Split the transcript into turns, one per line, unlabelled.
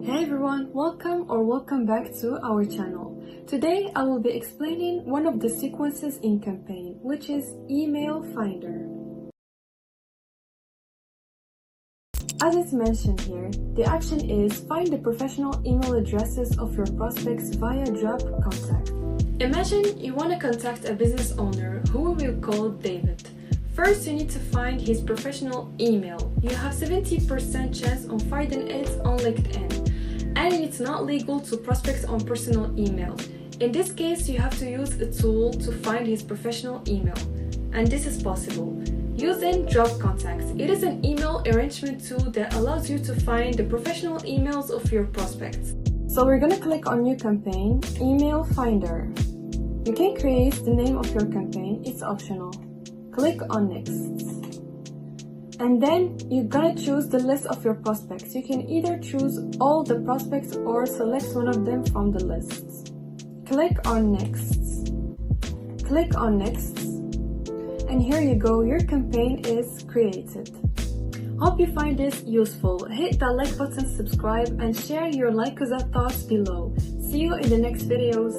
Hey everyone, welcome back to our channel. Today I will be explaining one of the sequences in Campaign, which is Email Finder. As it's mentioned here, the action is find the professional email addresses of your prospects via drop contact. Imagine you want to contact a business owner who we will call David. First, you need to find his professional email. You have 70% chance on finding it on LinkedIn. And it's not legal to prospect on personal email. In this case, you have to use a tool to find his professional email. And this is possible using Drop Contacts. It is an email arrangement tool that allows you to find the professional emails of your prospects. So we're gonna click on New Campaign, Email Finder. You can create the name of your campaign, it's optional. Click on Next. And then you're gonna choose the list of your prospects. You can either choose all the prospects or select one of them from the list. Click on Next. Click on Next. And here you go, your campaign is created. Hope you find this useful. Hit that like button, subscribe, and share your Lykoza thoughts below. See you in the next videos.